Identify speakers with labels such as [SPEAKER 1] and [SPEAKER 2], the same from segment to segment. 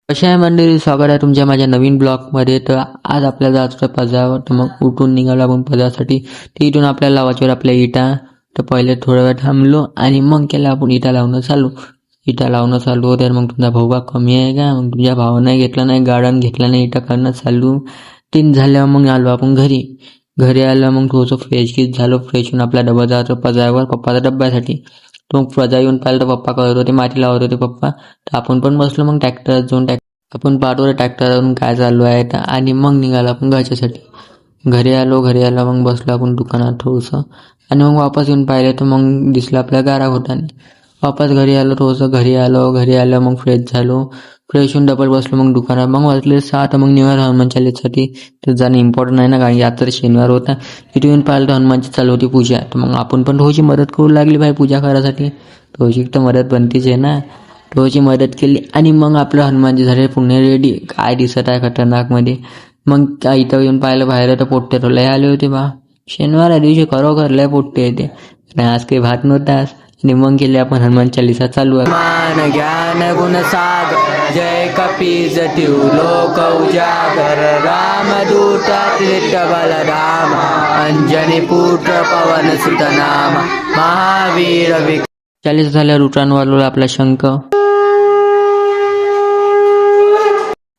[SPEAKER 1] कशा आहे मंडळी, स्वागत आहे तुमच्या माझ्या नवीन ब्लॉगमध्ये. तर आज आपल्याला जायचं होतं पजावर, तर मग उठून निघालो आपण पजासाठी. तर इथून आपल्याला लावायच्यावर आपल्या इटा. तर पहिले थोडा वेळ थांबलो आणि मग केलं आपण इटा लावणं चालू. तर मग तुमचा भाऊ का कमी आहे का, मग तुमच्या भावानं घेतला नाही, गार्डन घेतला नाही, इटा करणं चालू. तीन झाल्यावर मग आलो आपण घरी आलं. मग थोडंसं फ्रेश झालो. फ्रेश होऊन आपला डबा जायचं पजावर पप्पाच्या डब्यासाठी. तो पजा येऊन पाहिलं तर पप्पा करत होते, माती लावत होते पप्पा. तर आपण पण बसलो मग ट्रॅक्टर जाऊन. आपण पाठवलं ट्रॅक्टरवरून काय चालू आहे तर, आणि मग निघालो आपण घरच्यासाठी. घरी आलो मग बसलो आपण दुकानात थोडंसं. आणि मग वापस येऊन पाहिलं तर मग दिसलं आपल्या गारा घोटाने. वापस घरी आलो थोडंसं. घरी आलं मग फ्रेश झालो. फ्रेश होऊन डबल बसलो मग दुकानात. मग वाजले 6. तर मग निघालो हनुमान चालीसाठी. तर जाणं इम्पॉर्टंट आहे ना, कारण आज तर शनिवार होता. तिथे येऊन पाहिलं तर हनुमानची चालू होती पूजा. तर मग आपण पण थोडीशी मदत करू लागली भाई पूजा करायसाठी. थोडीशी तर मदत बनतीच आहे ना. थोडीशी मदत केली आणि मग आपलं हनुमानजी झाले पुणे रेडी. काय दिसत आहे खतरनाकमध्ये. मग इथं येऊन पाहिलं बाहेर तर पोट्टे तर लय आले होते बा. शनिवार दिवशी खरोखर लय पोट्टे येते. आणि आज काही भात नव्हताच. आणि मग गेले आपण हनुमान चालीसा चालू आहे. मान ज्ञान गुण सागर, जय कपीज ठेव लोक उजागर, रामदूत बलराम, अंजनी पुत्र पवन सुत नाम, महावीर विक्रम. चालीसा झाल्यावर उठान वाजवला आपला शंख.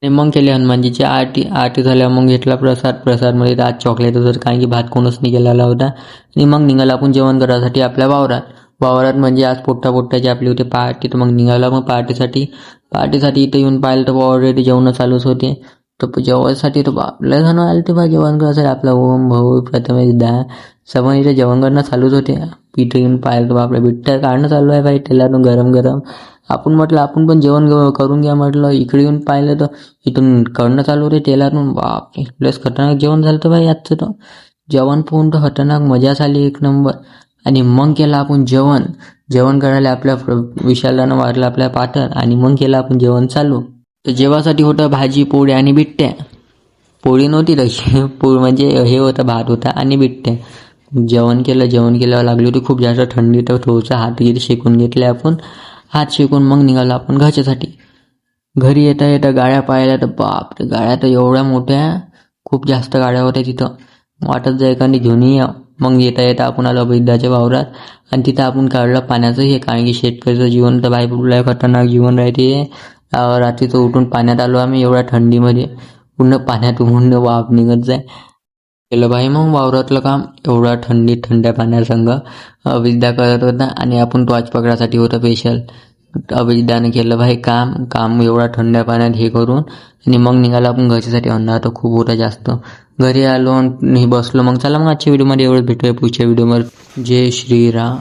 [SPEAKER 1] आणि मग केली हनुमानजीची आरती झाल्यावर मग घेतला प्रसादमध्ये आज चॉकलेट होतं, कारण की भात कोणच नाही गेलेला होता. आणि मग निघाला आपण जेवण करायसाठी आपल्या वावरात म्हणजे आज पोट्टाची आपली होती पार्टी. तर मग निघाला मग पार्टीसाठी इथं येऊन पाहिलं तर ऑलरेडी जेवण चालूच होते. तर जेवणासाठी तर आपल्या जण आले ते बा जेवण करायसाठी. आपला ओम भाऊ प्रथमेश सर्व इथे जेवण करणं चालूच होते. इथं येऊन पाहिलं तर आपल्या बिट्ट्या काढणं चालू आहे बाई तेलातून गरम. आपण म्हटलं आपण पण जेवण करून घ्या म्हटलं. इकडे येऊन पाहिलं तर इथून करणं चालू होते तेलातून. बापरे, लस खतरनाक जेवण झालं तर बाई आजचं. तर जेवण पाहून तर खतरनाक मजा झाली एक नंबर. आणि मग केलं आपण जेवण करायला आपल्या विशालानं वाढलं आपल्या पाटर. आणि मग केलं आपण जेवण चालू. तर जेवासाठी होतं भाजी पोळी आणि बिट्ट्या. पोळी नव्हती तशी म्हणजे हे होतं, भात होता आणि बिट्ट्या. जेवण केल्यावर लागली होती खूप जास्त थंडी. तर थोडंसं हात शेकून घेतले आपण. हात शेकून मग निघालो आपण घरच्यासाठी. घरी येता गाड्या पाहिल्या तर बापरे, गाड्या तर एवढ्या मोठ्या, खूप जास्त गाड्या होत्या तिथं. वाटत जाय एखादी घेऊन या. मग येता आपण आलो अभिदाच्या वावरात. आणि तिथं आपण काढलं पाण्याचं हे, कारण की शेतकऱ्याचं जीवन तर बाई पुढलं खतरनाक जीवन राहते. रात्रीचं उठून पाण्यात आलो आम्ही एवढ्या थंडीमध्ये. पूर्ण पाण्यात पूर्ण वाफ निघत जाय. केलं बाई मग वावरातलं काम एवढ्या थंड्या पाण्यासंग. अभिदा करत होता आणि आपण टॉर्च पकडासाठी होतं स्पेशल. अभिदाने केलं भाई काम एवढ्या थंड्या पाण्यात हे करून. आणि मग निघाला आपण घरच्यासाठी. अंधार तर खूप होता जास्त. घरी आलो आणि बसलो. मग चला मग आजच्या व्हिडिओमध्ये एवढं भेटूया पुढच्या व्हिडिओमध्ये. जय श्रीराम.